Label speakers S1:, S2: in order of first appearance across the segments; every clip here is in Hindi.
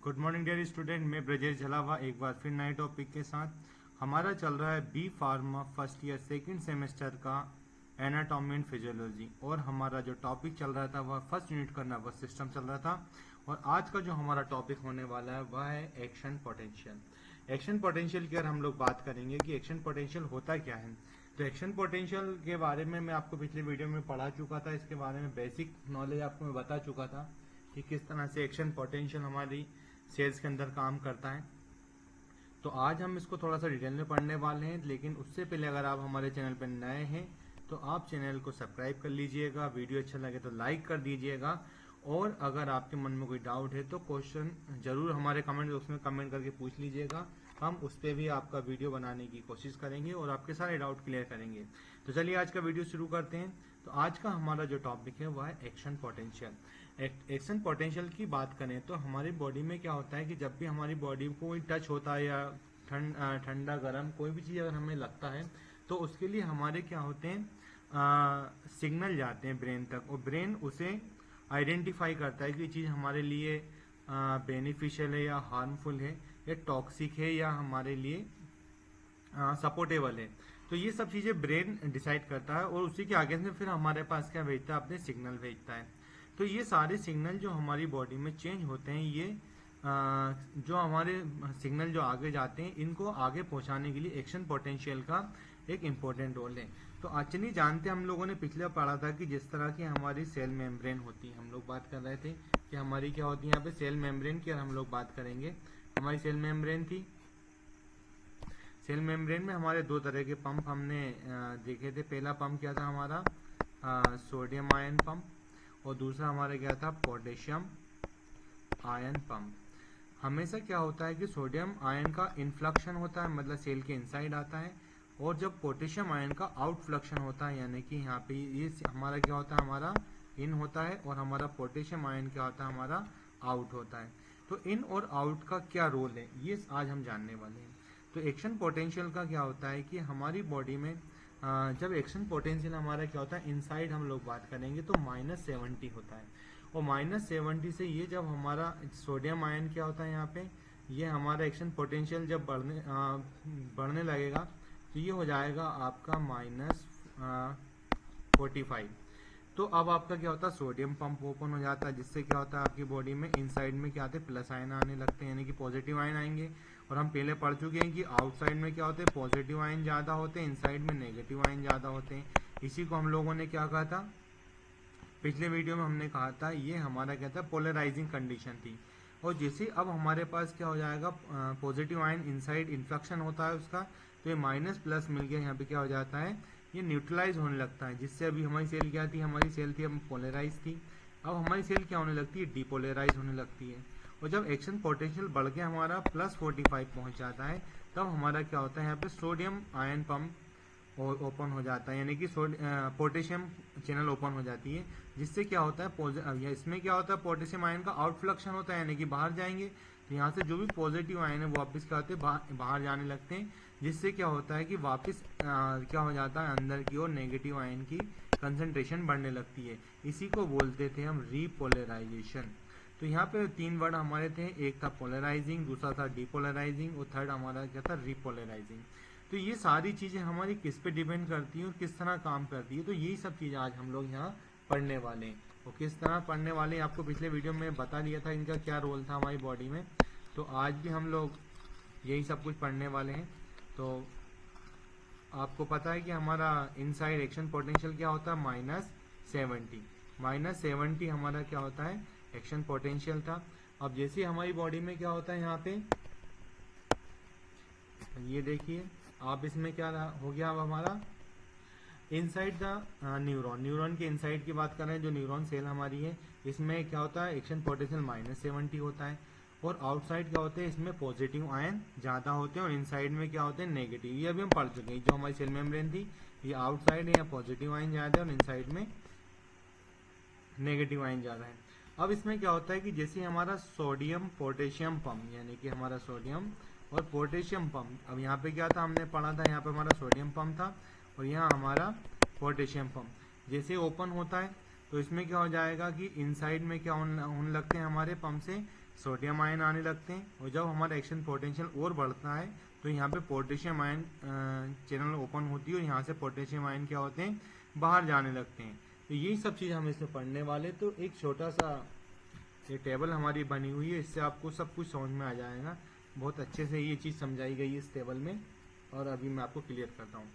S1: गुड मॉर्निंग डियर स्टूडेंट, मैं ब्रजेश झलावा एक बार फिर नए टॉपिक के साथ। हमारा चल रहा है B pharma first year second semester का एनाटॉमी एंड फिजियोलॉजी, और हमारा जो टॉपिक चल रहा था वह फर्स्ट यूनिट का नर्वस सिस्टम चल रहा था। और आज का जो हमारा टॉपिक होने वाला है वह है एक्शन पोटेंशियल। एक्शन पोटेंशियल की अगर हम लोग बात करेंगे कि एक्शन पोटेंशियल होता क्या है, तो एक्शन पोटेंशियल के बारे में मैं आपको पिछले वीडियो में पढ़ा चुका था। इसके बारे में बेसिक नॉलेज आपको मैं बता चुका था कि किस तरह से एक्शन पोटेंशियल हमारी सेल्स के अंदर काम करता है। तो आज हम इसको थोड़ा सा डिटेल में पढ़ने वाले हैं, लेकिन उससे पहले अगर आप हमारे चैनल पर नए हैं तो आप चैनल को सब्सक्राइब कर लीजिएगा, वीडियो अच्छा लगे तो लाइक कर दीजिएगा, और अगर आपके मन में कोई डाउट है तो क्वेश्चन जरूर हमारे कमेंट बॉक्स में कमेंट करके पूछ लीजिएगा। हम उस पर भी आपका वीडियो बनाने की कोशिश करेंगे और आपके सारे डाउट क्लियर करेंगे। तो चलिए आज का वीडियो शुरू करते हैं। तो आज का हमारा जो टॉपिक है वह है एक्शन पोटेंशियल। एक्शन पोटेंशियल की बात करें तो हमारी बॉडी में क्या होता है कि जब भी हमारी बॉडी को कोई टच होता है या ठंडा गर्म कोई भी चीज़ अगर हमें लगता है तो उसके लिए हमारे क्या होते हैं, सिग्नल जाते हैं ब्रेन तक, और ब्रेन उसे आइडेंटिफाई करता है कि ये चीज़ हमारे लिए बेनिफिशियल है या हार्मफुल है, या टॉक्सिक है या हमारे लिए सपोर्टेबल है। तो ये सब चीज़ें ब्रेन डिसाइड करता है, और उसी के आगे से फिर हमारे पास क्या भेजता है, अपने सिग्नल भेजता है। तो ये सारे सिग्नल जो हमारी बॉडी में चेंज होते हैं, ये जो हमारे सिग्नल जो आगे जाते हैं इनको आगे पहुंचाने के लिए एक्शन पोटेंशियल का एक इम्पोर्टेंट रोल है। तो एक्चुअली जानते हम लोगों ने पिछले पढ़ा था कि जिस तरह की हमारी सेल मेम्ब्रेन होती है, हम लोग बात कर रहे थे कि हमारी क्या होती है यहाँ पे सेल मेम्ब्रेन की, और हम लोग बात करेंगे हमारी सेल मेम्ब्रेन थी। सेल मेम्ब्रेन में हमारे दो तरह के पंप हमने देखे थे। पहला पंप क्या था हमारा, सोडियम आयन पंप, और दूसरा हमारा क्या था, पोटेशियम आयन पंप। हमेशा क्या होता है कि सोडियम आयन का इनफ्लक्शन होता है, मतलब सेल के इनसाइड आता है, और जब पोटेशियम आयन का आउटफ्लक्शन होता है, यानी कि यहाँ पे ये हमारा क्या होता है, हमारा इन होता है, और हमारा पोटेशियम आयन क्या होता है, हमारा आउट होता है। तो इन और आउट का क्या रोल है ये आज हम जानने वाले हैं। तो एक्शन पोटेंशियल का क्या होता है कि हमारी बॉडी में जब एक्शन पोटेंशियल हमारा क्या होता है, इनसाइड हम लोग बात करेंगे तो -70 होता है, और -70 से ये जब हमारा सोडियम आयन क्या होता है यहाँ पे, ये हमारा एक्शन पोटेंशियल जब बढ़ने लगेगा तो ये हो जाएगा आपका -45। तो अब आपका क्या होता है, सोडियम पंप ओपन हो जाता है, जिससे क्या होता है आपकी बॉडी में इनसाइड में क्या आते हैं, प्लस आयन आने लगते हैं, यानी कि पॉजिटिव आयन आएंगे। और हम पहले पढ़ चुके हैं कि आउटसाइड में क्या होते हैं, पॉजिटिव आयन ज़्यादा होते हैं, इनसाइड में नेगेटिव आयन ज़्यादा होते हैं। इसी को हम लोगों ने क्या कहा था, पिछले वीडियो में हमने कहा था ये हमारा क्या था, पोलराइजिंग कंडीशन थी। और जैसे अब हमारे पास क्या हो जाएगा, पॉजिटिव आयन इनसाइड इन्फ्लक्शन होता है उसका, तो ये माइनस प्लस मिल गया, यहाँ पे क्या हो जाता है, ये न्यूट्रलाइज होने लगता है, जिससे अभी हमारी सेल क्या थी, हमारी सेल थी अब पोलराइज थी, अब हमारी सेल क्या होने लगती है, डीपोलराइज होने लगती है। और जब एक्शन पोटेंशियल बढ़ के हमारा +45 पहुंच जाता है, तब हमारा क्या होता है, यहाँ पे सोडियम आयन पंप ओपन हो जाता है, यानी कि पोटेशियम चैनल ओपन हो जाती है, जिससे क्या होता है, इसमें क्या होता है, पोटेशियम आयन का आउटफ्लक्शन होता है, यानी कि बाहर जाएंगे, तो यहाँ से जो भी पॉजिटिव आयन है वो वापस क्या होते हैं, बाहर जाने लगते हैं, जिससे क्या होता है कि वापस क्या हो जाता है, अंदर की ओर नेगेटिव आयन की कंसंट्रेशन बढ़ने लगती है। इसी को बोलते थे हम रीपोलराइजेशन। तो यहाँ पे 3 वर्ड हमारे थे, एक था पोलराइजिंग, दूसरा था डीपोलराइजिंग, और थर्ड हमारा क्या था, रीपोलराइजिंग। तो ये सारी चीज़ें हमारी किस पे डिपेंड करती हैं और किस तरह काम करती है, तो यही सब चीज़ें आज हम लोग यहाँ पढ़ने वाले हैं। और किस तरह पढ़ने वाले हैं आपको पिछले वीडियो में बता दिया था, इनका क्या रोल था हमारी बॉडी में। तो आज भी हम लोग यही सब कुछ पढ़ने वाले हैं। तो आपको पता है कि हमारा इनसाइड एक्शन पोटेंशियल क्या होता है, -70। -70 हमारा क्या होता है, एक्शन पोटेंशियल था। अब जैसे हमारी बॉडी में क्या होता है, यहाँ पे ये देखिए आप, इसमें क्या हो गया, अब हमारा इनसाइड द न्यूरॉन, न्यूरॉन के इनसाइड की बात कर रहे हैं, जो न्यूरॉन सेल हमारी है, इसमें क्या होता है, एक्शन पोटेंशियल -70 होता है। और आउटसाइड क्या होते हैं, इसमें पॉजिटिव आयन ज़्यादा होते हैं, और इनसाइड में क्या होते हैं, नेगेटिव। ये अभी हम पढ़ चुके हैं, जो हमारी सेल मेम्ब्रेन थी, ये आउटसाइड है, या पॉजिटिव आयन ज़्यादा है, और इनसाइड में नेगेटिव आयन ज़्यादा है। अब इसमें क्या होता है कि जैसे हमारा सोडियम पोटेशियम पंप, यानी कि हमारा सोडियम और पोटेशियम पंप, अब यहाँ पे क्या था, हमने पढ़ा था, यहाँ पे हमारा सोडियम पंप था और यहाँ हमारा पोटेशियम पंप। जैसे ओपन होता है तो इसमें क्या हो जाएगा कि इनसाइड में क्या होने लगते हैं, हमारे पंप से सोडियम आयन आने लगते हैं, और जब हमारा एक्शन पोटेंशियल और बढ़ता है तो यहाँ पे पोटेशियम आयन चैनल ओपन होती है और यहाँ से पोटेशियम आयन क्या होते हैं, बाहर जाने लगते हैं। तो यही सब चीज़ हम इसमें पढ़ने वाले। तो एक छोटा सा ये टेबल हमारी बनी हुई है, इससे आपको सब कुछ समझ में आ जाएगा। बहुत अच्छे से ये चीज़ समझाई गई है इस टेबल में, और अभी मैं आपको क्लियर करता हूँ।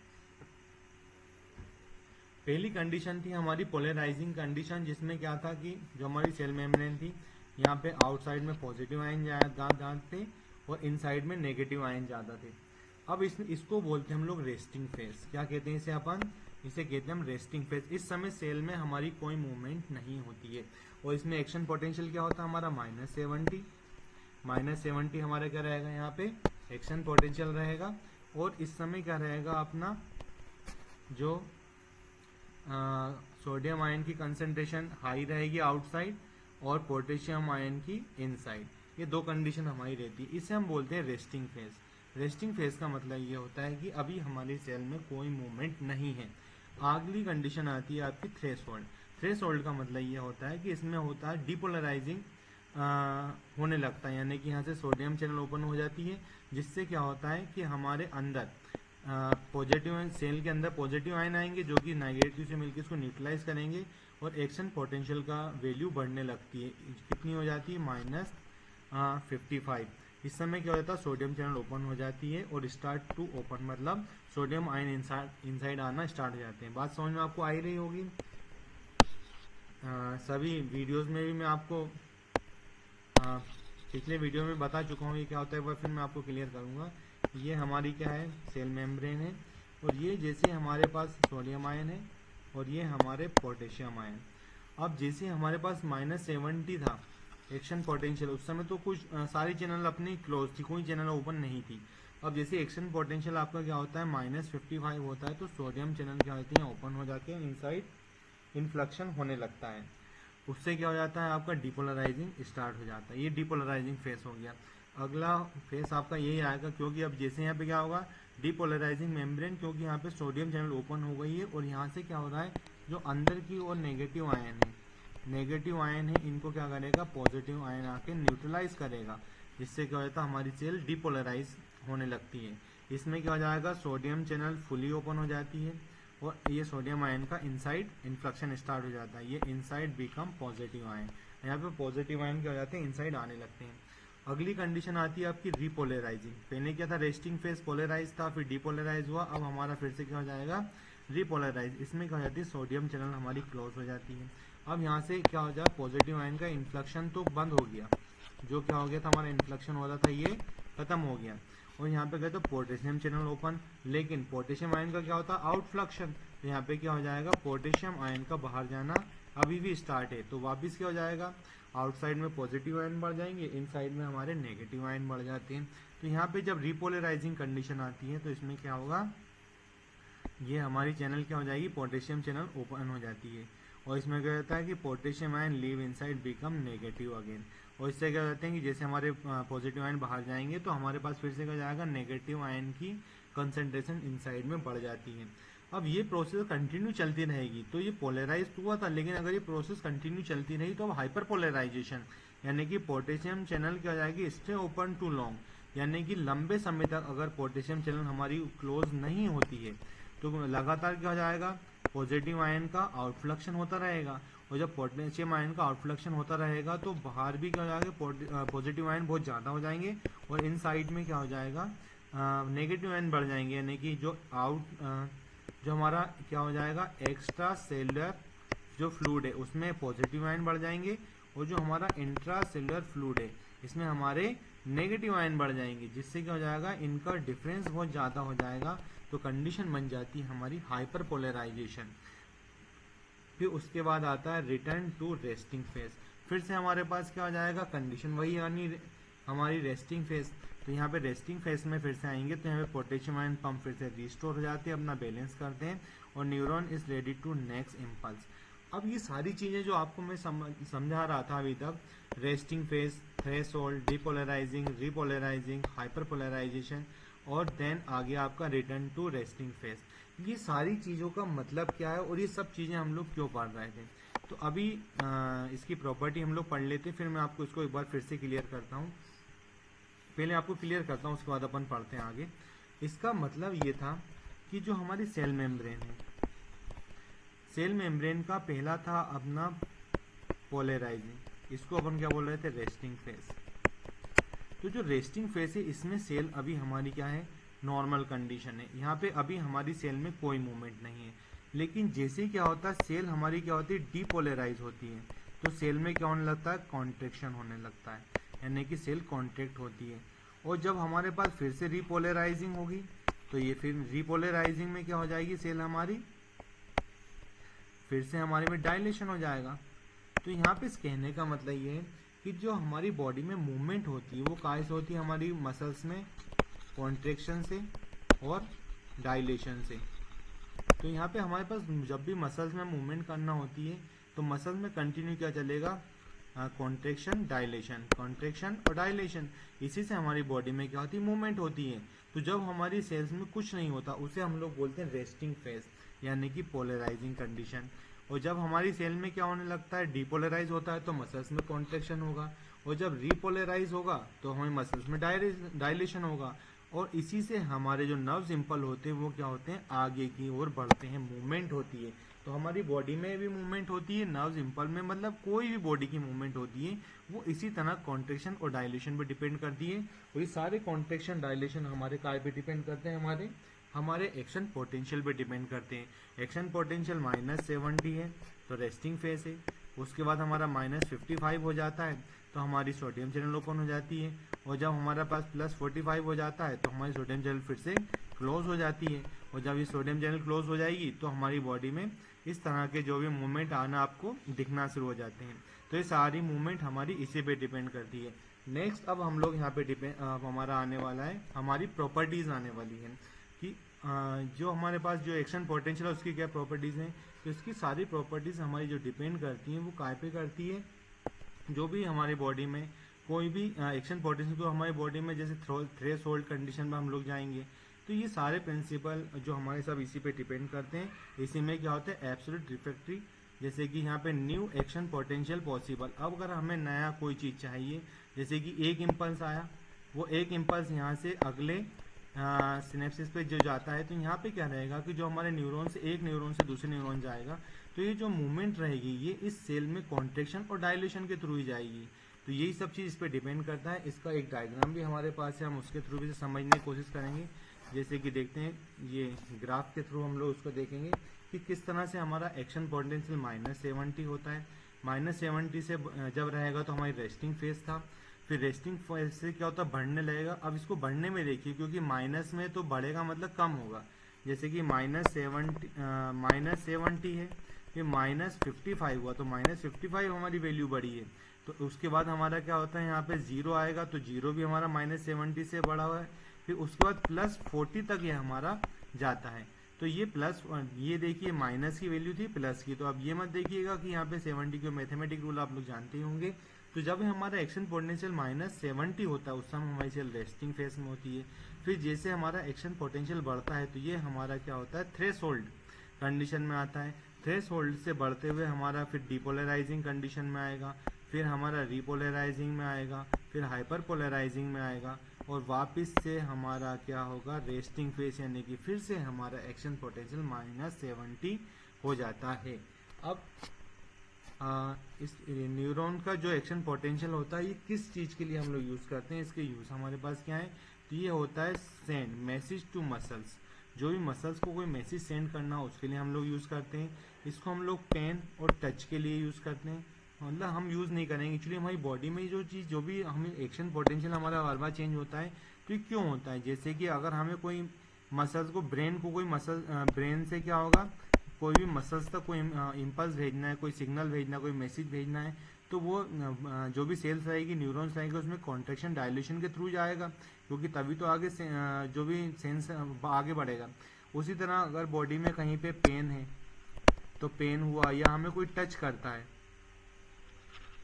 S1: पहली कंडीशन थी हमारी पोलराइजिंग कंडीशन, जिसमें क्या था कि जो हमारी सेल मेम्ब्रेन थी, यहाँ पे आउटसाइड में पॉजिटिव आयन ज़्यादा थे और इनसाइड में नेगेटिव आयन ज़्यादा थे। अब इसको बोलते हैं हम लोग रेस्टिंग फेज। क्या कहते हैं इसे अपन, इसे कहते हैं हम रेस्टिंग फेज। इस समय सेल में हमारी कोई मूवमेंट नहीं होती है, और इसमें एक्शन पोटेंशियल क्या होता है हमारा -70 हमारा क्या रहेगा, यहाँ पे एक्शन पोटेंशियल रहेगा। और इस समय क्या रहेगा अपना जो सोडियम आयन की कंसंट्रेशन हाई रहेगी आउटसाइड और पोटेशियम आयन की इनसाइड। ये दो कंडीशन हमारी रहती है, इसे हम बोलते हैं रेस्टिंग फेज। रेस्टिंग फेज का मतलब ये होता है कि अभी हमारे सेल में कोई मूवमेंट नहीं है। अगली कंडीशन आती है आपकी थ्रेशोल्ड। थ्रेशोल्ड का मतलब ये होता है कि इसमें होता है डिपोलराइजिंग होने लगता है, यानी कि यहाँ से सोडियम चैनल ओपन हो जाती है, जिससे क्या होता है कि हमारे अंदर पॉजिटिव सेल के अंदर पॉजिटिव आयन आएंगे जो कि नेगेटिव से मिलकर इसको न्यूट्रलाइज करेंगे, और एक्शन पोटेंशियल का वैल्यू बढ़ने लगती है। कितनी हो जाती है, -55। इस समय क्या होता है, सोडियम चैनल ओपन हो जाती है और स्टार्ट टू ओपन, मतलब सोडियम आयन इनसाइड आना स्टार्ट हो जाते हैं। बात समझ में आपको आ ही रही होगी। सभी वीडियोस में भी मैं आपको पिछले वीडियो में बता चुका हूँ ये क्या होता है, वह फिर मैं आपको क्लियर करूँगा। ये हमारी क्या है, सेल मेम्ब्रेन है, और ये जैसे हमारे पास सोडियम आयन है और ये हमारे पोटेशियम आयन। अब जैसे हमारे पास -70 था एक्शन पोटेंशियल, उस समय तो कुछ सारी चैनल अपनी क्लोज थी, कोई चैनल ओपन नहीं थी। अब जैसे एक्शन पोटेंशियल आपका क्या होता है -55 होता है, तो सोडियम चैनल क्या होती है, ओपन हो जाते हैं, इनसाइड इन्फ्लक्शन होने लगता है। उससे क्या हो जाता है, आपका डिपोलराइजिंग स्टार्ट हो जाता है। ये डिपोलराइजिंग फेस हो गया। अगला फेस आपका यही आएगा, क्योंकि अब जैसे यहाँ पे क्या होगा, डिपोलराइजिंग मेम्ब्रेन, क्योंकि यहाँ पे सोडियम चैनल ओपन हो गई है और यहाँ से क्या हो रहा है, जो अंदर की ओर नेगेटिव आयन है, इनको क्या करेगा, पॉजिटिव आयन आके न्यूट्रलाइज करेगा, जिससे क्या होता है, हमारी सेल डिपोलराइज होने लगती है। इसमें क्या हो जाएगा, सोडियम चैनल फुली ओपन हो जाती है और ये सोडियम आयन का इनसाइड इन्फ्लक्शन स्टार्ट हो जाता है। ये इनसाइड बिकम पॉजिटिव आयन, यहाँ पे पॉजिटिव आयन क्या हो जाते हैं, इनसाइड आने लगते हैं। अगली कंडीशन आती है आपकी रिपोलराइजिंग। पहले क्या था, रेस्टिंग फेज पोलराइज था, फिर डिपोलराइज हुआ, अब हमारा फिर से क्या हो जाएगा, रिपोलराइज। इसमें क्या हो जाती है, सोडियम चैनल हमारी क्लोज हो जाती है। अब यहाँ से क्या हो जाए, पॉजिटिव आयन का इन्फ्लक्शन तो बंद हो गया, जो क्या हो गया था, हमारा इन्फ्लक्शन हो रहा था ये खत्म हो गया, और यहाँ पे गए तो पोटेशियम चैनल ओपन। लेकिन पोटेशियम आयन का क्या होता है, आउटफ्लक्शन। तो यहाँ पे क्या हो जाएगा, पोटेशियम आयन का बाहर जाना अभी भी स्टार्ट है, तो वापस क्या हो जाएगा, आउटसाइड में पॉजिटिव आयन बढ़ जाएंगे, इनसाइड में हमारे नेगेटिव आयन बढ़ जाते हैं। तो यहाँ पे जब रिपोलराइजिंग कंडीशन आती है तो इसमें क्या होगा, ये हमारी चैनल क्या हो जाएगी, पोटेशियम चैनल ओपन हो जाती है, और इसमें क्या होता है कि potassium ion leave inside become negative again. और इससे क्या होता है कि जैसे हमारे पॉजिटिव आयन बाहर जाएंगे तो हमारे पास फिर से क्या जाएगा, नेगेटिव आयन की कंसंट्रेशन इनसाइड में बढ़ जाती है। अब ये प्रोसेस कंटिन्यू चलती रहेगी, तो ये पोलराइज हुआ था, लेकिन अगर ये प्रोसेस कंटिन्यू चलती रही तो अब हाइपर पोलराइजेशन, यानी कि पोटेशियम चैनल क्या हो जाएगी, स्टे ओपन टू लॉन्ग, यानी कि लंबे समय तक अगर पोटेशियम चैनल हमारी क्लोज नहीं होती है तो लगातार क्या हो जाएगा, पॉजिटिव आयन का आउटफ्लक्शन होता रहेगा, और जब पोटेशियम आयन का आउटफ्लक्शन होता रहेगा तो बाहर भी क्या हो जाएगा, पॉजिटिव आयन बहुत ज़्यादा हो जाएंगे, और इन साइड में क्या हो जाएगा, नेगेटिव आयन बढ़ जाएंगे, यानी कि जो हमारा क्या हो जाएगा, एक्स्ट्रा सेलुलर जो फ्लूइड है उसमें पॉजिटिव आयन बढ़ जाएंगे, और जो हमारा इंट्रा सेलुलर फ्लूइड है इसमें हमारे नेगेटिव आयन बढ़ जाएंगे, जिससे क्या हो जाएगा, इनका डिफरेंस बहुत ज़्यादा हो जाएगा। तो कंडीशन बन जाती है हमारी हाइपर पोलराइजेशन। फिर उसके बाद आता है रिटर्न टू रेस्टिंग फेज। फिर से हमारे पास क्या हो जाएगा, कंडीशन वही यानी हमारी रेस्टिंग फेज। तो यहाँ पे रेस्टिंग फेज में फिर से आएंगे तो यहाँ पे पोटेशियम आयन पंप फिर से रिस्टोर हो जाते हैं, अपना बैलेंस करते हैं, और neuron is ready to next impulse. अब ये सारी चीज़ें जो आपको मैं समझा रहा था अभी तक, resting phase, threshold, depolarising, repolarising, hyperpolarisation, और देन आगे आपका रिटर्न टू रेस्टिंग फेज, ये सारी चीज़ों का मतलब क्या है और ये सब चीज़ें हम लोग क्यों पढ़ रहे थे। तो अभी इसकी प्रॉपर्टी हम लोग पढ़ लेते, फिर मैं आपको इसको एक बार फिर से क्लियर करता हूँ। पहले आपको क्लियर करता हूँ, उसके बाद अपन पढ़ते हैं आगे। इसका मतलब ये था कि जो हमारी सेल मेम्ब्रेन है, सेल मेम्ब्रेन का पहला था अपना पोलराइजिंग, इसको अपन क्या बोल रहे थे, रेस्टिंग फेज। तो जो रेस्टिंग फेज है इसमें सेल अभी हमारी क्या है, नॉर्मल कंडीशन है, यहाँ पे अभी हमारी सेल में कोई मूवमेंट नहीं है। लेकिन जैसे ही क्या होता है, सेल हमारी क्या होती है, डीपोलराइज होती है, तो सेल में क्या होने लगता है, कॉन्ट्रेक्शन होने लगता है, यानी कि सेल कॉन्ट्रैक्ट होती है। और जब हमारे पास फिर से रीपोलराइजिंग होगी, तो ये फिर रीपोलराइजिंग में क्या हो जाएगी, सेल हमारी फिर से हमारे में डायलेशन हो जाएगा। तो यहाँ पे इस कहने का मतलब ये है कि जो हमारी बॉडी में मूवमेंट होती है वो कहाँ से होती है, हमारी मसल्स में कॉन्ट्रैक्शन से और डायलेशन से। तो यहाँ पे हमारे पास जब भी मसल्स में मूवमेंट करना होती है तो मसल्स में कंटिन्यू क्या चलेगा, कॉन्ट्रैक्शन डायलेशन, कॉन्ट्रैक्शन और डायलेशन, इसी से हमारी बॉडी में क्या होती है, मूवमेंट होती है। तो जब हमारी सेल्स में कुछ नहीं होता उसे हम लोग बोलते हैं रेस्टिंग फेज, यानी कि पोलराइजिंग कंडीशन। और जब हमारी सेल में क्या होने लगता है, डीपोलराइज होता है, तो मसल्स में कॉन्ट्रैक्शन होगा, और जब रीपोलराइज होगा तो हमारे मसल्स में डायलेशन होगा। और इसी से हमारे जो नर्व्स इम्पल होते हैं वो क्या होते हैं, आगे की ओर बढ़ते हैं, मूवमेंट होती है। तो हमारी बॉडी में भी मूवमेंट होती है, नर्व्स इम्पल में, मतलब कोई भी बॉडी की मूवमेंट होती है वो इसी तरह कॉन्ट्रैक्शन और डायलेशन पे डिपेंड करती है। और ये सारे कॉन्ट्रैक्शन डायलेशन हमारे काय पे डिपेंड करते हैं, हमारे एक्शन पोटेंशियल पे डिपेंड करते हैं। एक्शन पोटेंशियल -70 है तो रेस्टिंग फेज है। उसके बाद हमारा -55 हो जाता है तो हमारी सोडियम चैनल ओपन हो जाती है। और जब हमारा पास +45 हो जाता है तो हमारी सोडियम चैनल फिर से क्लोज हो जाती है। और जब ये सोडियम चैनल क्लोज हो जाएगी तो हमारी बॉडी में इस तरह के जो भी मूवमेंट आना आपको दिखना शुरू हो जाते हैं। तो ये सारी मूवमेंट हमारी इसी पे डिपेंड करती है। नेक्स्ट अब हम लोग यहाँ पे हमारा आने वाला है, हमारी प्रॉपर्टीज आने वाली है कि जो हमारे पास जो एक्शन पोटेंशियल है उसकी क्या प्रॉपर्टीज हैं। तो इसकी सारी प्रॉपर्टीज हमारी जो डिपेंड करती हैं वो काय पे करती है, जो भी हमारी बॉडी में कोई भी एक्शन पोटेंशियल को हमारी बॉडी में जैसे थ्रेशोल्ड कंडीशन में हम लोग जाएंगे तो ये सारे प्रिंसिपल जो हमारे सब इसी पे डिपेंड करते हैं। इसी में क्या होता है, एब्सोल्यूट रिफ्रैक्टरी, जैसे कि यहाँ पे न्यू एक्शन पोटेंशियल पॉसिबल। अब अगर हमें नया कोई चीज़ चाहिए, जैसे कि एक इम्पल्स आया, वो एक इम्पल्स यहाँ से अगले सिनेप्सिस पे जो जाता है, तो यहाँ पे क्या रहेगा कि जो हमारे न्यूरॉन से एक न्यूरॉन से दूसरे न्यूरॉन जाएगा तो ये जो मूवमेंट रहेगी ये इस सेल में कॉन्ट्रैक्शन और डायलेशन के थ्रू ही जाएगी। तो यही सब चीज़ इस पर डिपेंड करता है। इसका एक डायग्राम भी हमारे पास है, हम उसके थ्रू भी समझने की कोशिश करेंगे। जैसे कि देखते हैं, ये ग्राफ के थ्रू हम लोग उसको देखेंगे कि किस तरह से हमारा एक्शन पोटेंशियल -70 होता है। -70 से जब रहेगा तो हमारी रेस्टिंग फेज था, फिर रेस्टिंग फेज से क्या होता है, बढ़ने लगेगा। अब इसको बढ़ने में देखिए, क्योंकि माइनस में तो बढ़ेगा मतलब कम होगा। जैसे कि -70 है, फिर -55 हुआ तो -55 हमारी वैल्यू बढ़ी है। तो उसके बाद हमारा क्या होता है, यहाँ पे 0 आएगा तो 0 भी हमारा -70 से बढ़ा हुआ है। फिर उसके बाद +40 तक ये हमारा जाता है। तो ये ये देखिए माइनस की वैल्यू थी प्लस की, तो अब ये मत देखिएगा कि यहाँ पे 70 के मैथमेटिक रूल आप लोग जानते ही होंगे। तो जब हमारा एक्शन पोटेंशियल -70 होता है उस समय हमारी सेल रेस्टिंग फेज में होती है। फिर जैसे हमारा एक्शन पोटेंशियल बढ़ता है तो ये हमारा क्या होता है, थ्रेशोल्ड कंडीशन में आता है। थ्रेशोल्ड से बढ़ते हुए हमारा फिर डिपोलराइजिंग कंडीशन में आएगा, फिर हमारा रिपोलराइजिंग में आएगा, फिर हाइपर पोलराइजिंग में आएगा, और वापस से हमारा क्या होगा, रेस्टिंग फेज, यानी कि फिर से हमारा एक्शन पोटेंशियल -70 हो जाता है। अब इस न्यूरॉन का जो एक्शन पोटेंशियल होता है ये किस चीज़ के लिए हम लोग यूज़ करते हैं, इसके यूज़ हमारे पास क्या है, तो ये होता है सेंड मैसेज टू मसल्स। जो भी मसल्स को कोई मैसेज सेंड करना हो उसके लिए हम लोग यूज़ करते हैं। इसको हम लोग पेन और टच के लिए यूज़ करते हैं, मतलब हम यूज़ नहीं करेंगे। एक्चुअली हमारी बॉडी में जो चीज़, जो भी हमें एक्शन पोटेंशियल हमारा बार बार चेंज होता है, तो ये क्यों होता है, जैसे कि अगर हमें कोई मसल्स को, ब्रेन को कोई मसल, ब्रेन से क्या होगा, कोई भी मसल्स तक कोई इम्पल्स भेजना है, कोई सिग्नल भेजना है, कोई मैसेज भेजना है, तो वो जो भी सेल्स रहेगी, न्यूरॉन्स रहेंगे, उसमें कॉन्ट्रैक्शन डायलेशन के थ्रू जाएगा, क्योंकि तभी तो आगे से जो भी सेंस आगे बढ़ेगा। उसी तरह अगर बॉडी में कहीं पे पेन है तो पेन हुआ, या हमें कोई टच करता है,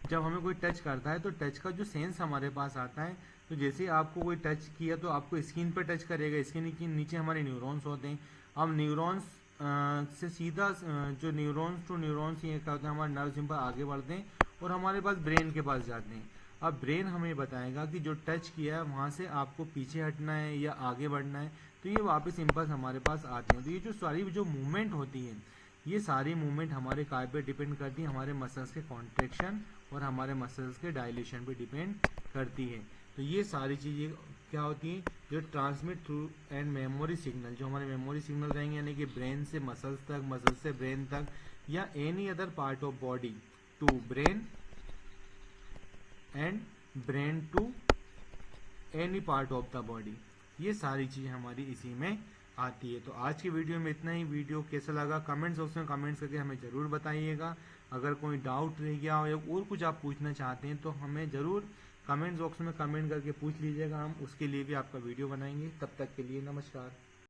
S1: जब हमें कोई टच करता है तो टच का जो सेंस हमारे पास आता है, तो जैसे ही आपको कोई टच किया तो आपको स्किन पे टच करेगा, स्किन के नीचे हमारे न्यूरॉन्स होते हैं। अब न्यूरॉन्स से सीधा जो न्यूरॉन्स टू न्यूरॉन्स ये क्या होता है, हमारे नर्व सिंपल आगे बढ़ते हैं और हमारे पास ब्रेन के पास जाते हैं। अब ब्रेन हमें बताएगा कि जो टच किया है वहाँ से आपको पीछे हटना है या आगे बढ़ना है, तो ये वापस इम्पल्स हमारे पास आते हैं। तो ये जो सारी जो मूवमेंट होती है, ये सारी मूवमेंट हमारे काय पे डिपेंड करती है, हमारे मसल्स के कॉन्ट्रैक्शन और हमारे मसल्स के डायलेशन पे डिपेंड करती है। तो ये सारी चीज़ें क्या होती हैं, जो transmit through and memory signal, जो हमारे मेमोरी सिग्नल रहेंगे, यानी कि ब्रेन से मसल्स तक, मसल्स से ब्रेन तक, या any other part of body to brain and brain to any part of the body. ये सारी चीज़ें हमारी इसी में आती है। तो आज की वीडियो में इतना ही। वीडियो कैसा लगा कमेंट्स बॉक्स में कमेंट्स करके हमें ज़रूर बताइएगा। अगर कोई डाउट रह गया हो या और कुछ आप पूछना चाहते हैं तो हमें ज़रूर कमेंट्स बॉक्स में कमेंट करके पूछ लीजिएगा, हम उसके लिए भी आपका वीडियो बनाएंगे। तब तक के लिए नमस्कार।